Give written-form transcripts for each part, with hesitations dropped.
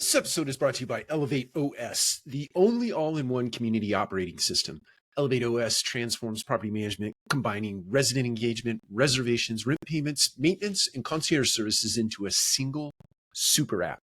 This episode is brought to you by ElevateOS, the only all-in-one community operating system. ElevateOS transforms property management, combining resident engagement, reservations, rent payments, maintenance, and concierge services into a single super app.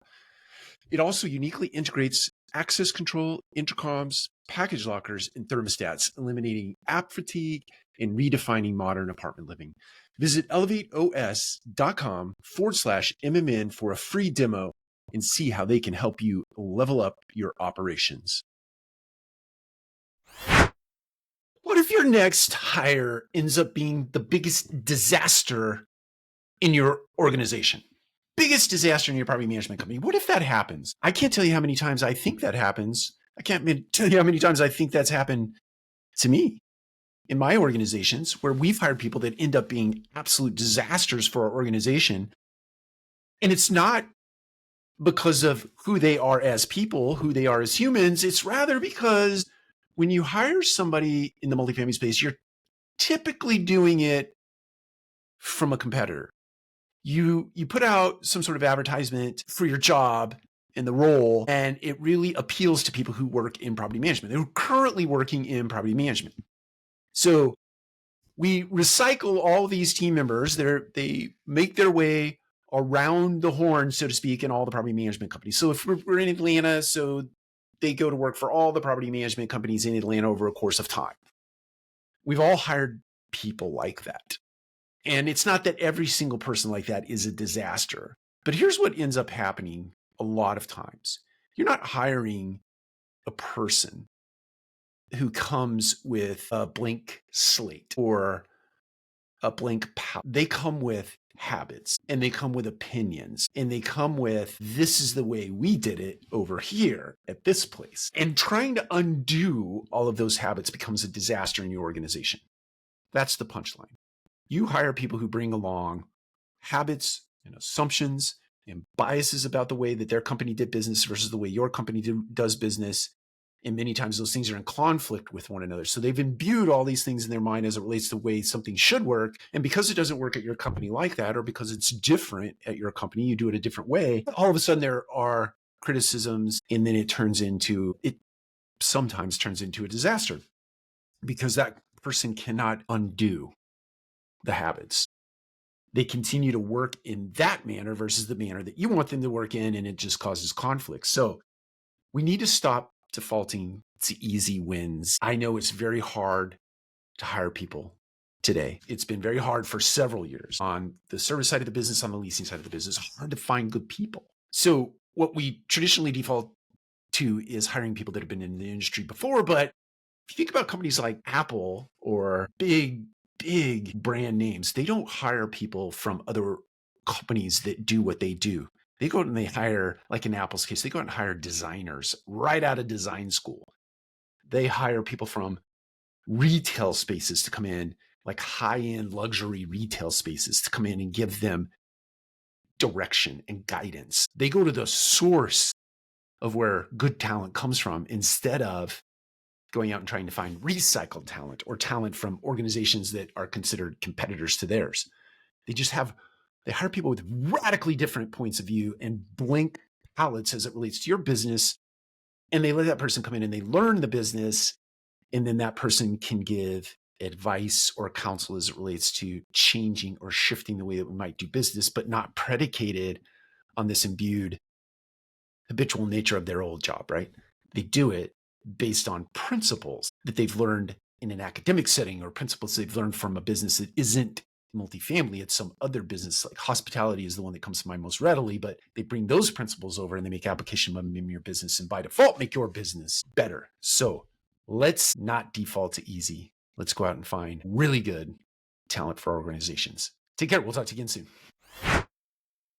It also uniquely integrates access control, intercoms, package lockers, and thermostats, eliminating app fatigue and redefining modern apartment living. Visit elevateos.com/MMN for a free demo and see how they can help you level up your operations. What if your next hire ends up being the biggest disaster in your organization? Biggest disaster in your property management company. What if that happens? I can't tell you how many times I think that happens. I can't tell you how many times I think that's happened to me in my organizations, where we've hired people that end up being absolute disasters for our organization. And it's not because of who they are as people, who they are as humans. It's rather because when you hire somebody in the multifamily space, you're typically doing it from a competitor. You put out some sort of advertisement for your job and the role, and it really appeals to people who work in property management. They're currently working in property management. So we recycle all these team members. They make their way around the horn, so to speak, in all the property management companies. So if we're in Atlanta, so they go to work for all the property management companies in Atlanta over a course of time. We've all hired people like that. And it's not that every single person like that is a disaster. But here's what ends up happening a lot of times. You're not hiring a person who comes with a blank slate or a blank palette. They come with habits, and they come with opinions, and they come with, this is the way we did it over here at this place. And trying to undo all of those habits becomes a disaster in your organization. That's the punchline. You hire people who bring along habits and assumptions and biases about the way that their company did business versus the way your company does business. And many times those things are in conflict with one another. So they've imbued all these things in their mind as it relates to the way something should work. And because it doesn't work at your company like that, or because it's different at your company, you do it a different way, all of a sudden there are criticisms, and then it sometimes turns into a disaster because that person cannot undo the habits. They continue to work in that manner versus the manner that you want them to work in, and it just causes conflict. So we need to stop defaulting to easy wins. I know it's very hard to hire people today. It's been very hard for several years on the service side of the business, on the leasing side of the business. Hard to find good people. So what we traditionally default to is hiring people that have been in the industry before. But if you think about companies like Apple or big brand names, they don't hire people from other companies that do what they do. They go out and they hire, like in Apple's case, they go out and hire designers right out of design school. They hire people from retail spaces to come in, like high-end luxury retail spaces, to come in and give them direction and guidance. They go to the source of where good talent comes from instead of going out and trying to find recycled talent or talent from organizations that are considered competitors to theirs. They hire people with radically different points of view and blank palettes as it relates to your business. And they let that person come in and they learn the business. And then that person can give advice or counsel as it relates to changing or shifting the way that we might do business, but not predicated on this imbued habitual nature of their old job, right? They do it based on principles that they've learned in an academic setting or principles they've learned from a business that isn't multifamily. It's some other business, like hospitality is the one that comes to mind most readily, but they bring those principles over and they make application of them in your business, and by default make your business better. So let's not default to easy. Let's go out and find really good talent for our organizations. Take care. We'll talk to you again soon.